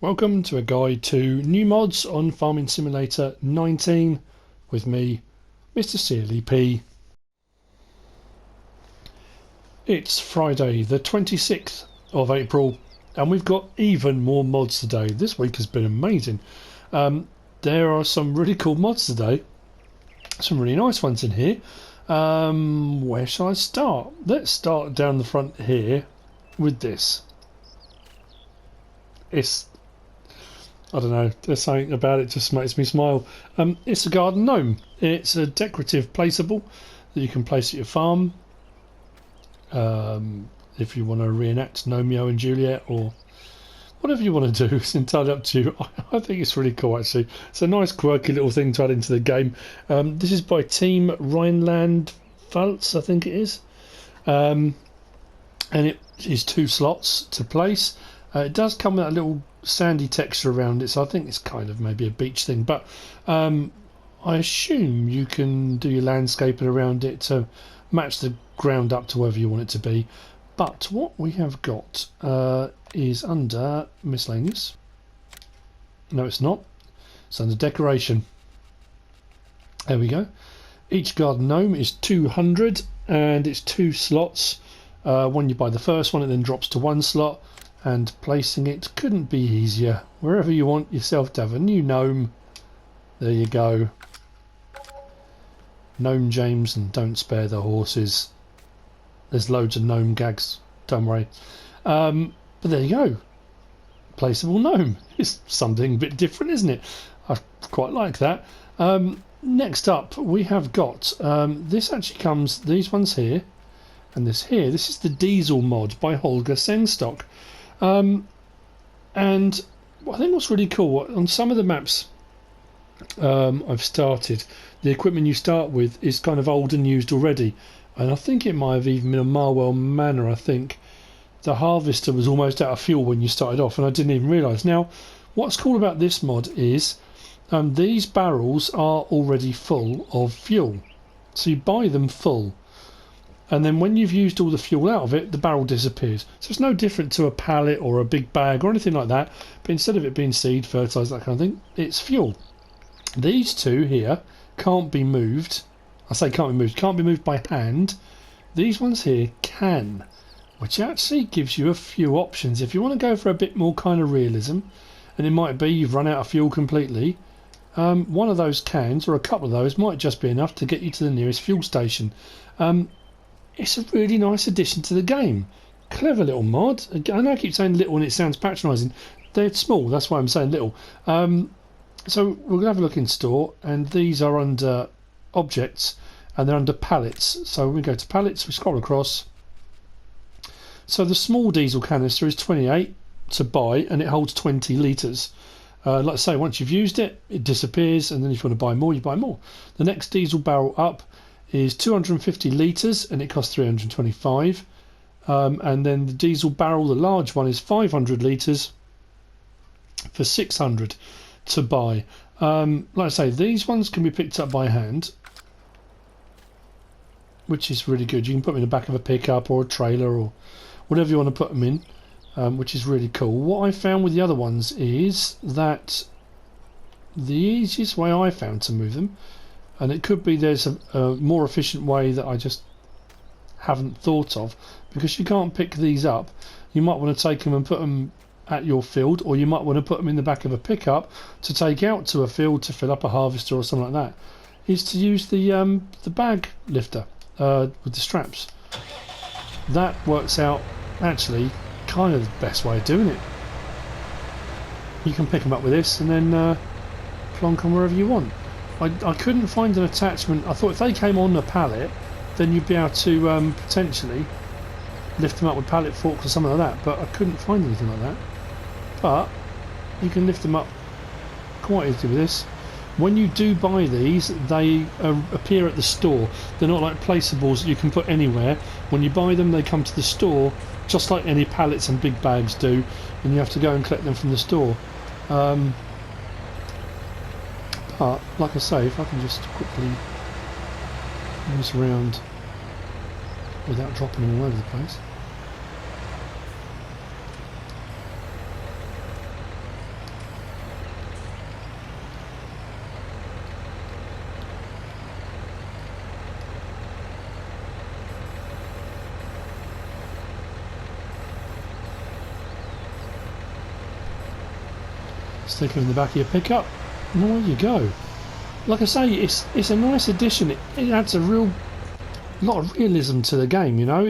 Welcome to a guide to new mods on Farming Simulator 19 with me, MrSealyp. It's Friday the 26th of April and we've got even more mods today. This week has been amazing. There are some really cool mods today, some really nice ones in here. Where shall I start? Let's start down the front here with this. I don't know, there's something about it just makes me smile. It's a garden gnome. It's a decorative placeable that you can place at your farm. If you want to reenact Romeo and Juliet or whatever you want to do, it's entirely up to you. I think it's really cool actually. It's a nice quirky little thing to add into the game. This is by Team-Rheinlandpfalz, I think it is. And it is 2 slots to place. It does come with a little sandy texture around it, so I think it's kind of maybe a beach thing, but I assume you can do your landscaping around it to match the ground up to wherever you want it to be. But what we have got is under miscellaneous. No, it's not. It's under decoration. There we go. Each garden gnome is 200 and it's 2 slots. When you buy the first one, it then drops to 1 slot. And placing it couldn't be easier. Wherever you want yourself to have a new gnome, there you go. Gnome James and don't spare the horses. There's loads of gnome gags, don't worry. But there you go. Placeable gnome. It's something a bit different, isn't it? I quite like that. Next up we have got, this actually comes, these ones here and this here. This is the diesel mod by Holger Sengstock. And I think what's really cool, on some of the maps I've started, the equipment you start with is kind of old and used already, and I think it might have even been a Marwell Manor. I think the harvester was almost out of fuel when you started off and I didn't even realise. Now what's cool about this mod is these barrels are already full of fuel, so you buy them full. And then when you've used all the fuel out of it, the barrel disappears. So it's no different to a pallet or a big bag or anything like that. But instead of it being seed, fertiliser, that kind of thing, it's fuel. These two here can't be moved. I say can't be moved. Can't be moved by hand. These ones here can, which actually gives you a few options. If you want to go for a bit more kind of realism, and it might be you've run out of fuel completely, one of those cans or a couple of those might just be enough to get you to the nearest fuel station. It's a really nice addition to the game. Clever little mod. I know I keep saying little and it sounds patronising. They're small, that's why I'm saying little. So we're going to have a look in store, and these are under objects and they're under pallets. So we go to pallets, we scroll across. So the small diesel canister is 28 to buy and it holds 20 litres. Like I say, once you've used it, it disappears, and then if you want to buy more, you buy more. The next diesel barrel up is 250 litres and it costs 325, and then the diesel barrel, the large one, is 500 litres for 600 to buy. Like I say, these ones can be picked up by hand, which is really good. You can put them in the back of a pickup or a trailer or whatever you want to put them in, which is really cool. What I found with the other ones is that the easiest way I found to move them, and it could be there's a more efficient way that I just haven't thought of, because you can't pick these up. You might want to take them and put them at your field, or you might want to put them in the back of a pickup to take out to a field to fill up a harvester or something like that, is to use the bag lifter with the straps. That works out actually kind of the best way of doing it. You can pick them up with this and then plonk them wherever you want. I couldn't find an attachment. I thought if they came on a pallet, then you'd be able to potentially lift them up with pallet forks or something like that, but I couldn't find anything like that. But you can lift them up quite easily with this. When you do buy these, they appear at the store. They're not like placeables that you can put anywhere. When you buy them, they come to the store just like any pallets and big bags do, and you have to go and collect them from the store. But like I say, if I can just quickly move this around without dropping them all over the place. Stick them in the back of your pickup, and there you go. Like I say, it's a nice addition. It adds a lot of realism to the game, you know.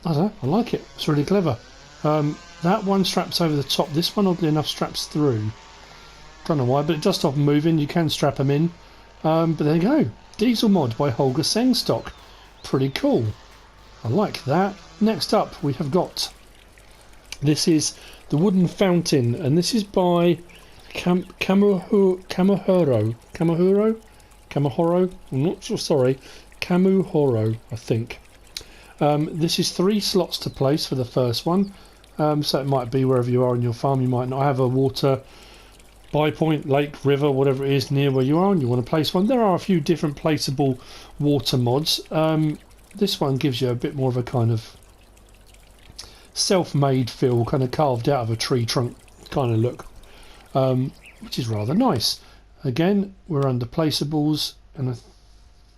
I don't know, I like it. It's really clever. That one straps over the top. This one, oddly enough, straps through. Don't know why, but it does stop them moving. You can strap them in. But there you go. Diesel mod by Holger Sengstock. Pretty cool. I like that. Next up, we have got... This is the wooden fountain, and this is by Kamuhoro. I'm not sure, sorry. Kamuhoro, I think. This is 3 slots to place for the first one. So it might be wherever you are on your farm. You might not have a water buy point, lake, river, whatever it is near where you are, and you want to place one. There are a few different placeable water mods. This one gives you a bit more of a kind of self-made feel, kind of carved out of a tree trunk kind of look, which is rather nice. Again, we're under placeables, and I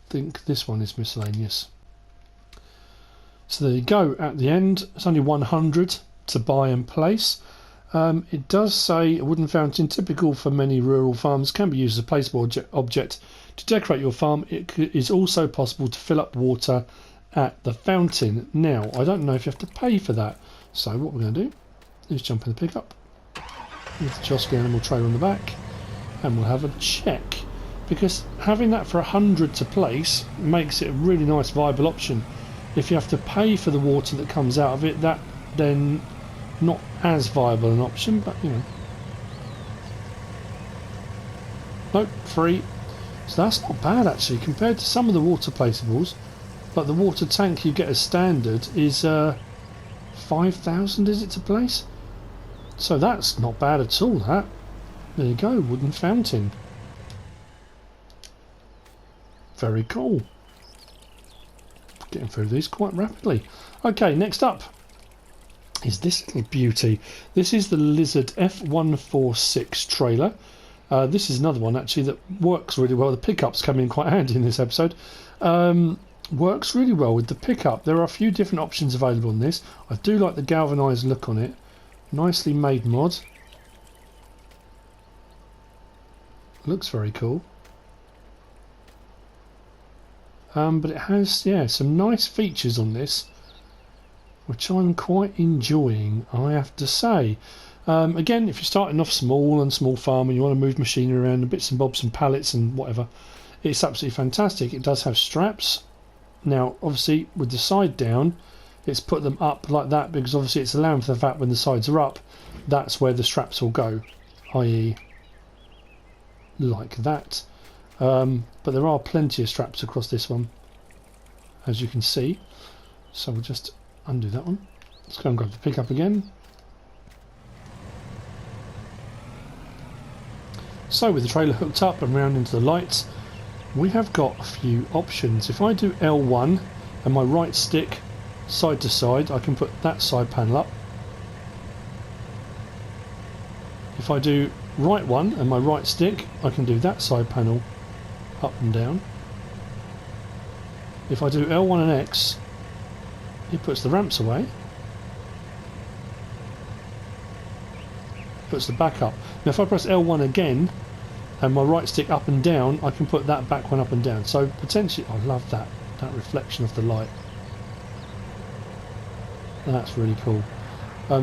think this one is miscellaneous. So there you go. At the end, it's only 100 to buy and place. It does say a wooden fountain, typical for many rural farms, can be used as a placeable object to decorate your farm. It is also possible to fill up water at the fountain. Now, I don't know if you have to pay for that. So what we're going to do is jump in the pickup with the Chosky animal trailer on the back, and we'll have a check. Because having that for 100 to place makes it a really nice, viable option. If you have to pay for the water that comes out of it, that then not as viable an option, but you know. Nope, free. So that's not bad actually, compared to some of the water placeables. Like the water tank you get as standard is 5,000, is it, to place? So that's not bad at all, that. There you go, wooden fountain. Very cool. Getting through these quite rapidly. Okay, next up is this little beauty. This is the Lizard F146 trailer. This is another one actually that works really well. The pickups come in quite handy in this episode. Works really well with the pickup. There are a few different options available on this. I do like the galvanised look on it. Nicely made mod. Looks very cool. But it has, yeah, some nice features on this, which I'm quite enjoying, I have to say. Again, if you're starting off small farm and you want to move machinery around and bits and bobs and pallets and whatever, it's absolutely fantastic. It does have straps. Now, obviously, with the side down, it's put them up like that because obviously it's allowing for the fact when the sides are up, that's where the straps will go, i.e. like that. But there are plenty of straps across this one, as you can see. So we'll just undo that one. Let's go and grab the pickup again. So with the trailer hooked up and round into the lights, we have got a few options. If I do L1 and my right stick side to side, I can put that side panel up. If I do right one and my right stick, I can do that side panel up and down. If I do L1 and X, it puts the ramps away, puts the back up. Now if I press L1 again and my right stick up and down, I can put that back one up and down. So potentially, I love that reflection of the light. That's really cool.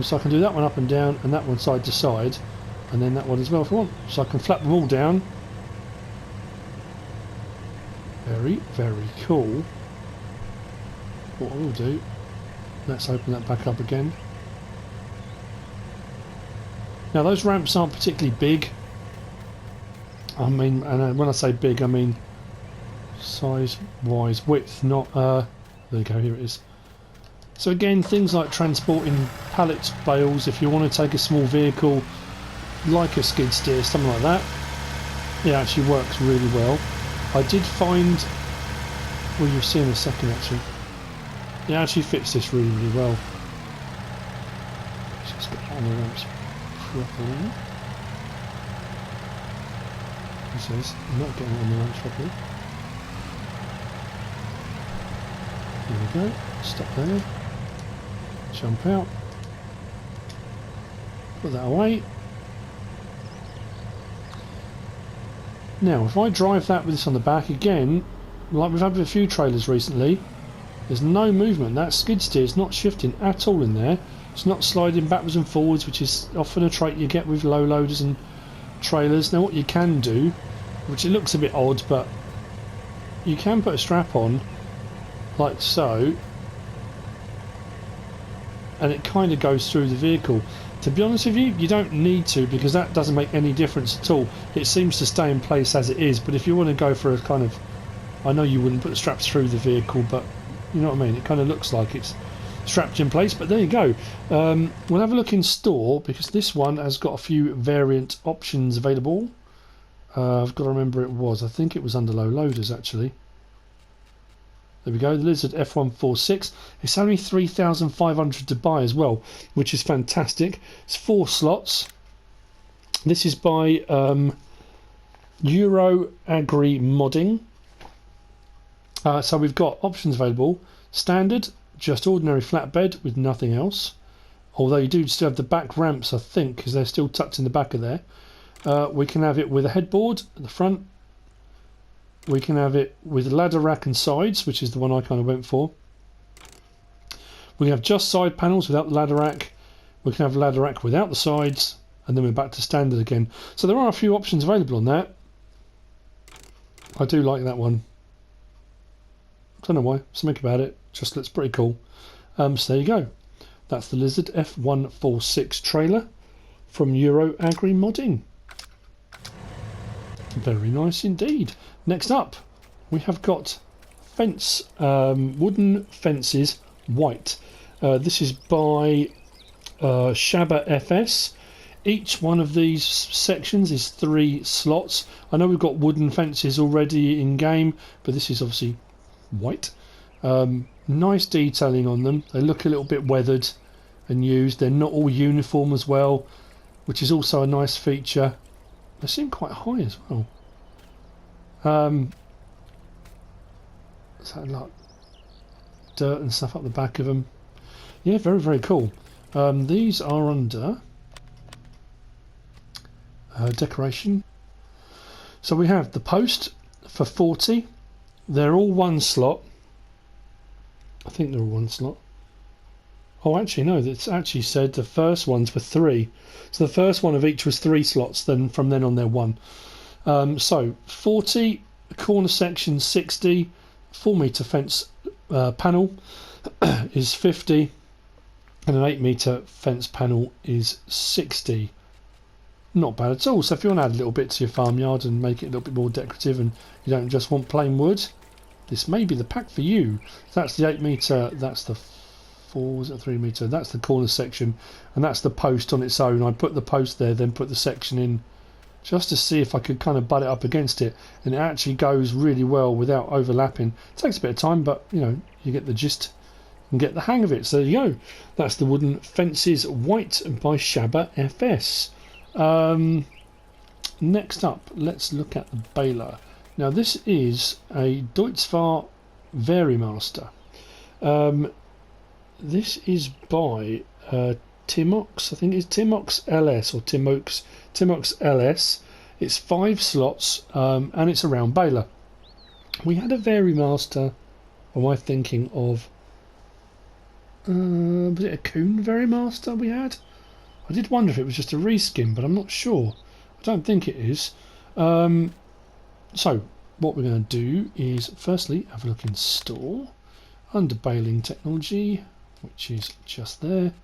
So I can do that one up and down and that one side to side, and then that one as well if I want. So I can flap them all down. Very, very cool. What I will do, let's open that back up again. Now those ramps aren't particularly big. I mean, and when I say big, I mean size-wise, width, not... there you go, here it is. So again, things like transporting pallets, bales, if you want to take a small vehicle, like a skid steer, something like that, it actually works really well. I did find, well, you'll see in a second actually, it actually fits this really, really well. Let's just get that on the ramps properly. He says, I'm not getting it on the ramps properly. Here we go, stop there, jump out, put that away, Now, if I drive that with this on the back again, like we've had with a few trailers recently, there's no movement. That skid steer is not shifting at all in there. It's not sliding backwards and forwards, which is often a trait you get with low loaders and trailers. Now, what you can do, which it looks a bit odd, but you can put a strap on, like so, and it kind of goes through the vehicle. To be honest with you, you don't need to, because that doesn't make any difference at all. It seems to stay in place as it is, but if you want to go for a kind of, I know you wouldn't put the straps through the vehicle, but you know what I mean, it kind of looks like it's strapped in place, but there you go. We'll have a look in store, because this one has got a few variant options available. I've got to remember I think it was under low loaders actually. There we go, the Lizard F146. It's only 3,500 to buy as well, which is fantastic. It's 4 slots. This is by Euro Agri Modding. So we've got options available. Standard, just ordinary flatbed with nothing else. Although you do still have the back ramps, I think, because they're still tucked in the back of there. We can have it with a headboard at the front. We can have it with ladder rack and sides, which is the one I kind of went for. We can have just side panels without the ladder rack. We can have a ladder rack without the sides, and then we're back to standard again. So there are a few options available on that. I do like that one. I don't know why, something about it just looks pretty cool. So there you go. That's the Lizard F146 trailer from Euro Agri Modding. Very nice indeed. Next up, we have got fence, wooden fences, white. This is by ShabaFS. Each one of these sections is 3 slots. I know we've got wooden fences already in game, but this is obviously white. Nice detailing on them. They look a little bit weathered and used. They're not all uniform as well, which is also a nice feature. They seem quite high as well. Is that like dirt and stuff up the back of them? Yeah, very, very cool. These are under decoration. So we have the post for 40. They're all 1 slot. I think they're all 1 slot. Oh, actually, no. It's actually said the first ones were 3. So the first one of each was 3 slots. Then from then on, they're 1. So 40 corner section, 60 4-meter fence panel is 50, and an 8-meter fence panel is 60. Not bad at all. So if you want to add a little bit to your farmyard and make it a little bit more decorative, and you don't just want plain wood, this may be the pack for you. That's the 8-meter. That's the 3-meter. That's the corner section, and that's the post on its own. I put the post there, then put the section in, just to see if I could kind of butt it up against it, and it actually goes really well without overlapping. It takes a bit of time, but you know, you get the gist and get the hang of it. So there you go. That's the wooden fences white by ShabaFS. Next up, let's look at the Baler. Now this is a Deutzfahr Varimaster. This is by Timox, I think it's Timox LS or Timox LS. It's 5 slots, and it's a round baler. We had a Varimaster. Am I thinking of? Was it a Kuhn Varimaster we had? I did wonder if it was just a reskin, but I'm not sure. I don't think it is. So what we're going to do is firstly have a look in store under baling technology, which is just there.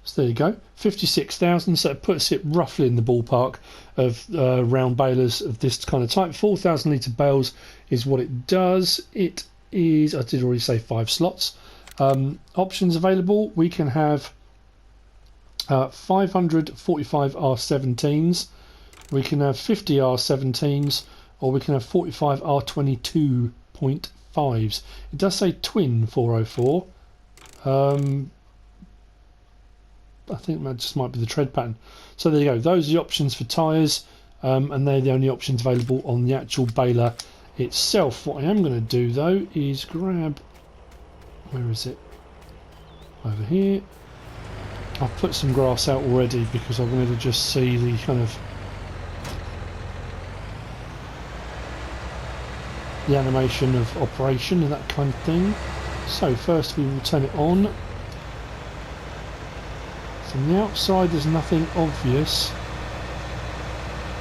So there you go, 56,000. So it puts it roughly in the ballpark of round balers of this kind of type. 4,000 litre bales is what it does. It is, I did already say, 5 slots. Options available. We can have 545 R17s. We can have 50 R17s, or we can have 45 R22.5s. It does say twin 404. I think that just might be the tread pattern. So there you go. Those are the options for tyres, and they're the only options available on the actual baler itself. What I am going to do though is grab, where is it? Over here. I've put some grass out already because I wanted to just see the kind of the animation of operation and that kind of thing. So first we will turn it on. From the outside there's nothing obvious.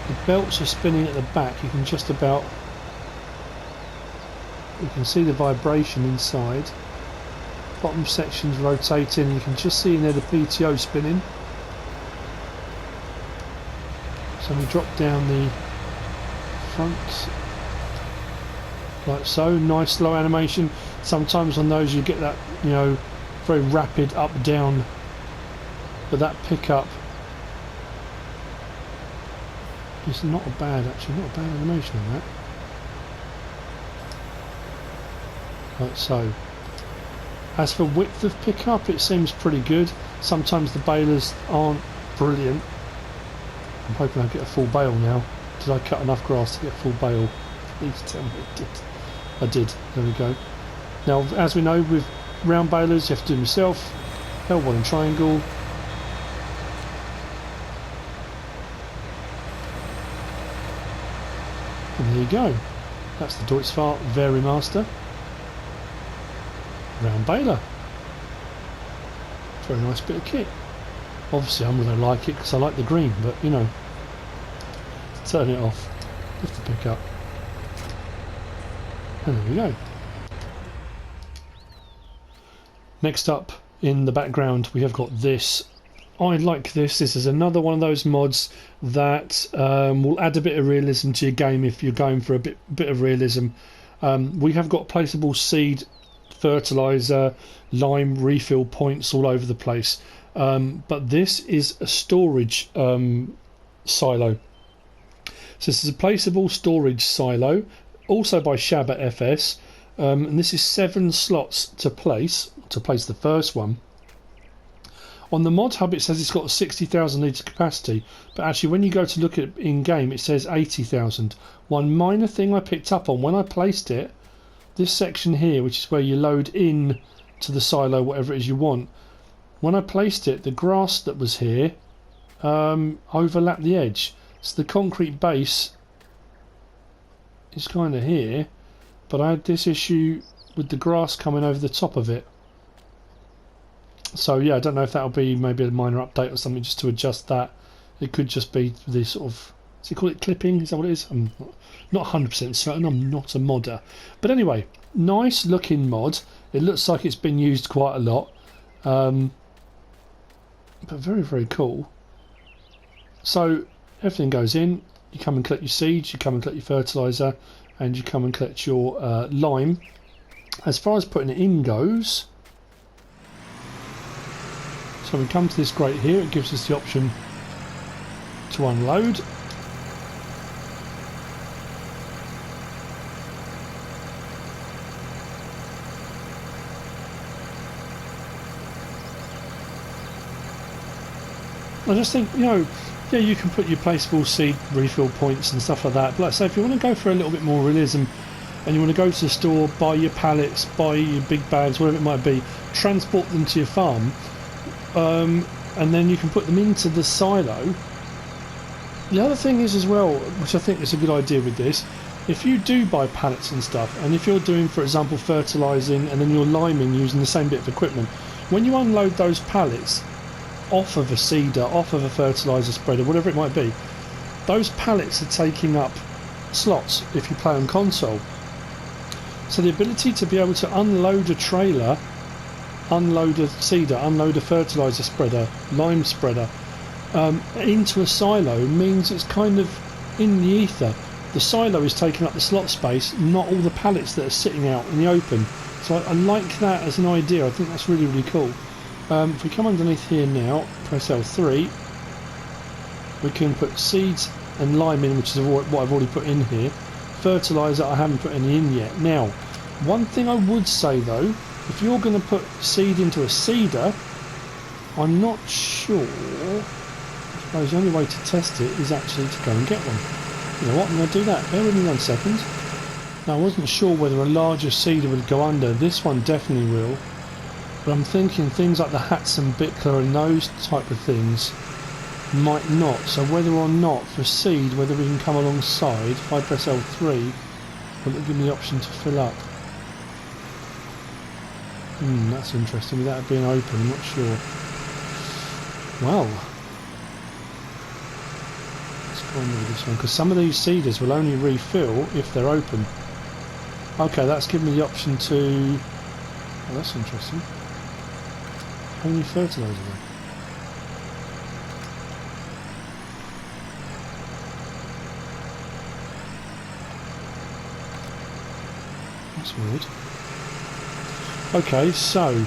The belts are spinning at the back. You can just about, you can see the vibration inside. Bottom section's rotating. You can just see in there the PTO spinning. So we drop down the front like so. Nice slow animation. Sometimes on those you get that, you know, very rapid up down, but that pickup is not a bad, actually not a bad animation on that. Like so. As for width of pickup, it seems pretty good. Sometimes the balers aren't brilliant. I'm hoping I get a full bale now. Did I cut enough grass to get a full bale? Please tell me I did. I did. There we go. Now, as we know, with round balers, you have to do them yourself. L1 and triangle. And there you go. That's the Deutschfahrt Varimaster round baler. Very nice bit of kit. Obviously I'm going to like it because I like the green, but you know, turn it off, lift the pick up, and there we go. Next up in the background we have got this. I like this. This is another one of those mods that will add a bit of realism to your game if you're going for a bit of realism. We have got placeable seed, fertilizer, lime refill points all over the place, but this is a storage silo. So this is a placeable storage silo, also by ShabaFS, and this is 7 slots to place the first one. On the Modhub it says it's got a 60,000 litre capacity, but actually when you go to look at it in game it says 80,000. One minor thing I picked up on when I placed it, this section here, which is where you load in to the silo whatever it is you want, when I placed it, the grass that was here overlapped the edge. So the concrete base is kind of here, but I had this issue with the grass coming over the top of it. So yeah, I don't know if that'll be maybe a minor update or something just to adjust that. It could just be the sort of, does he call it clipping? Is that what it is? I'm not 100% certain. I'm not a modder. But anyway, nice looking mod. It looks like it's been used quite a lot. But very, very cool. So everything goes in. You come and collect your seeds, you come and collect your fertiliser, and you come and collect your lime. As far as putting it in goes, so we come to this grate here. It gives us the option to unload. I just think, you know, yeah, you can put your placeable seed refill points and stuff like that, but like I say, if you want to go for a little bit more realism and you want to go to the store, buy your pallets, buy your big bags, whatever it might be, transport them to your farm, and then you can put them into the silo. The other thing is as well, which I think is a good idea with this, if you do buy pallets and stuff, and if you're doing, for example, fertilising and then you're liming using the same bit of equipment, when you unload those pallets off of a seeder, off of a fertiliser spreader, whatever it might be, those pallets are taking up slots if you play on console. So the ability to be able to unload a trailer, unload a seeder, unload a fertiliser spreader, lime spreader into a silo means it's kind of in the ether. The silo is taking up the slot space, not all the pallets that are sitting out in the open. So I like that as an idea. I think that's really, really cool. If we come underneath here now, press L3, we can put seeds and lime in, which is what I've already put in here. Fertiliser, I haven't put any in yet. Now, one thing I would say though, if you're going to put seed into a seeder, I'm not sure. I suppose the only way to test it is actually to go and get one. You know what, I'm going to do that. Bear with me 1 second. Now, I wasn't sure whether a larger seeder would go under. This one definitely will. But I'm thinking things like the Hatson Bickler and those type of things might not. So whether or not for seed, whether we can come alongside, if I press L3, will it give me the option to fill up? That's interesting. Without it being open, I'm not sure. Well, let's go on with this one, because some of these seeders will only refill if they're open. Okay, that's given me the option to... Oh, that's interesting. Only fertiliser though. That's weird. Okay, so...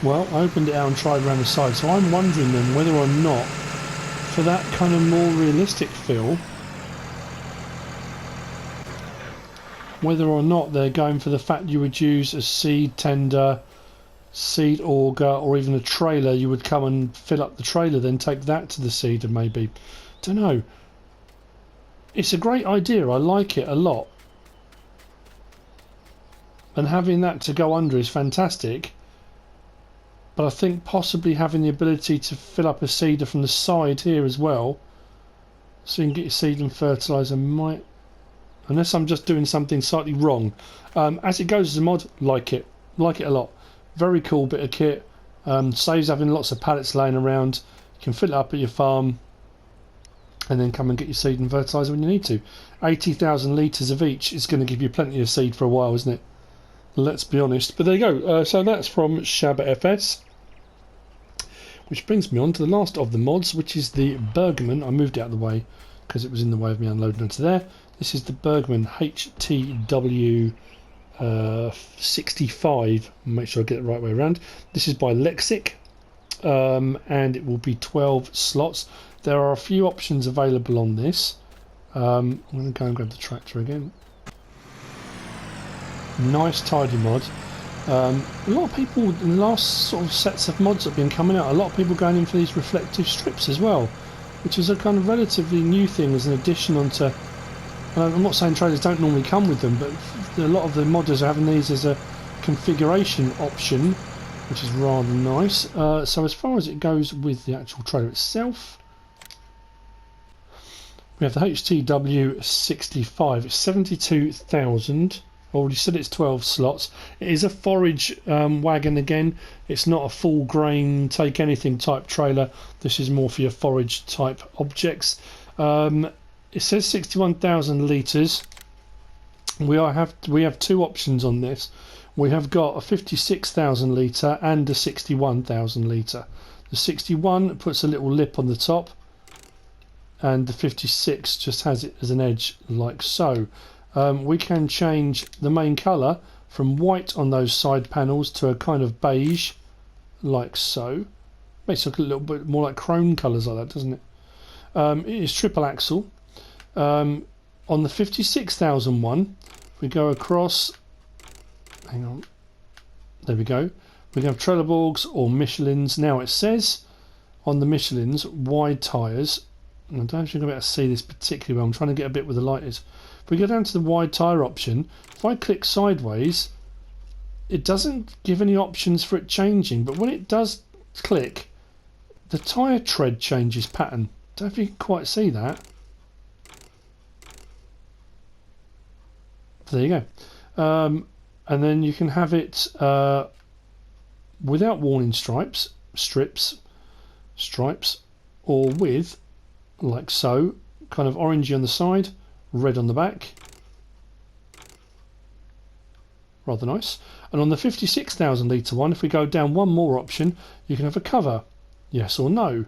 Well, I opened it out and tried around the side, so I'm wondering then whether or not, for that kind of more realistic feel, whether or not they're going for the fact you would use a seed tender, seed auger, or even a trailer. You would come and fill up the trailer, then take that to the seeder maybe. Don't know. It's a great idea, I like it a lot. And having that to go under is fantastic. But I think possibly having the ability to fill up a seeder from the side here as well, so you can get your seed and fertiliser might... Unless I'm just doing something slightly wrong. As it goes as a mod, like it a lot. Very cool bit of kit. Saves having lots of pallets laying around. You can fill it up at your farm and then come and get your seed and fertiliser when you need to. 80,000 litres of each is going to give you plenty of seed for a while, isn't it? Let's be honest. But there you go. So that's from ShabaFS. Which brings me on to the last of the mods, which is the Bergman. I moved it out of the way because it was in the way of me unloading onto there. This is the Bergman HTW 65. Make sure I get it the right way around. This is by Lexik, and it will be 12 slots. There are a few options available on this. I'm going to go and grab the tractor again. Nice tidy mod. A lot of people in the last sort of sets of mods that have been coming out, a lot of people going in for these reflective strips as well, which is a kind of relatively new thing as an addition onto... I'm not saying trailers don't normally come with them, but a lot of the modders are having these as a configuration option, which is rather nice. So as far as it goes with the actual trailer itself, we have the HTW 65. It's 72,000. Already said it's 12 slots. It is a forage wagon again. It's not a full grain take anything type trailer. This is more for your forage type objects. It says 61,000 litres. We have two options on this. We have got a 56,000 litre and a 61,000 litre. The 61 puts a little lip on the top, and the 56 just has it as an edge like so. We can change the main colour from white on those side panels to a kind of beige like so. Makes it look a little bit more like chrome colours like that, doesn't it? It is triple axle. On the 56,000 one, we go across, hang on, there we go. We can have Trelleborgs or Michelins. Now it says on the Michelins wide tyres, and I don't know if you're going to be able to see this particularly well. I'm trying to get a bit where the light is. If we go down to the wide tyre option, if I click sideways, it doesn't give any options for it changing, but when it does click, the tyre tread changes pattern. Don't know if you can quite see that. There you go. And then you can have it without warning strips, or with, like so, kind of orangey on the side, red on the back. Rather nice. And on the 56,000 litre one, if we go down one more option, you can have a cover, yes or no.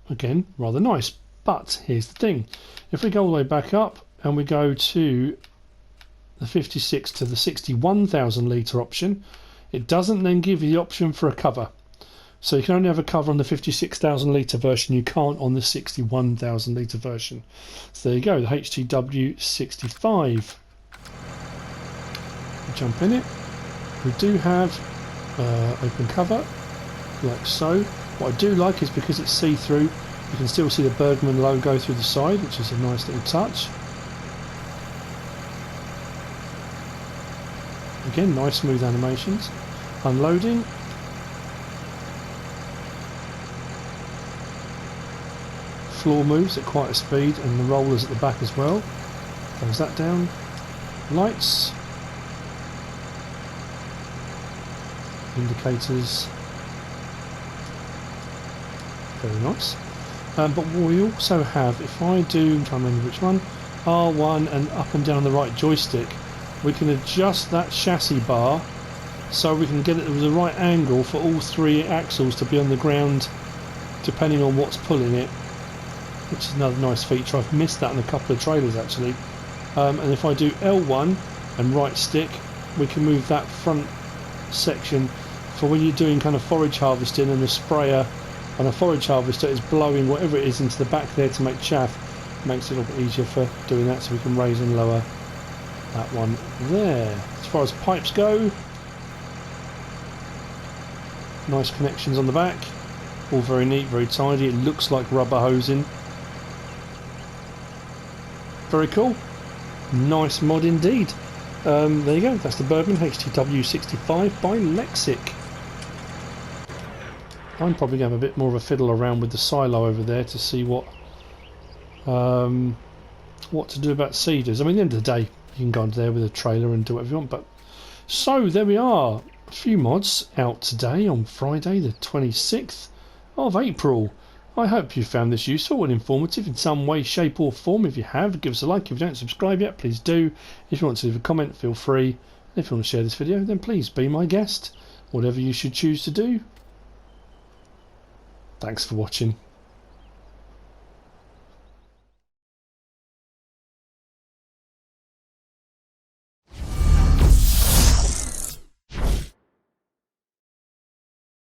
Again, rather nice. But here's the thing. If we go all the way back up and we go to the 56 to the 61,000 litre option, it doesn't then give you the option for a cover. So you can only have a cover on the 56,000 litre version, you can't on the 61,000 litre version. So there you go, the HTW 65. Jump in it. We do have open cover, like so. What I do like is because it's see-through, you can still see the Bergman logo through the side, which is a nice little touch. Again, nice smooth animations. Unloading. Floor moves at quite a speed, and the rollers at the back as well. Close that down. Lights. Indicators. Very nice. But what we also have, if I do, I'm trying to remember which one, R1 and up and down the right joystick, we can adjust that chassis bar so we can get it to the right angle for all three axles to be on the ground depending on what's pulling it, which is another nice feature. I've missed that in a couple of trailers actually. And if I do L1 and right stick, we can move that front section for when you're doing kind of forage harvesting, and the sprayer on a forage harvester is blowing whatever it is into the back there to make chaff. It makes it a little bit easier for doing that, so we can raise and lower that one there. As far as pipes go, nice connections on the back, all very neat, very tidy. It looks like rubber hosing. Very cool. Nice mod indeed. There you go, that's the Bergman HTW65 by Lexik. I'm probably going to have a bit more of a fiddle around with the silo over there to see what to do about seeders. I mean, at the end of the day, you can go into there with a trailer and do whatever you want. But so there we are, a few mods out today on Friday the 26th of April. I hope you found this useful and informative in some way, shape or form. If you have, give us a like. If you don't subscribe yet, please do. If you want to leave a comment, feel free. If you want to share this video, then please be my guest. Whatever you should choose to do. Thanks for watching.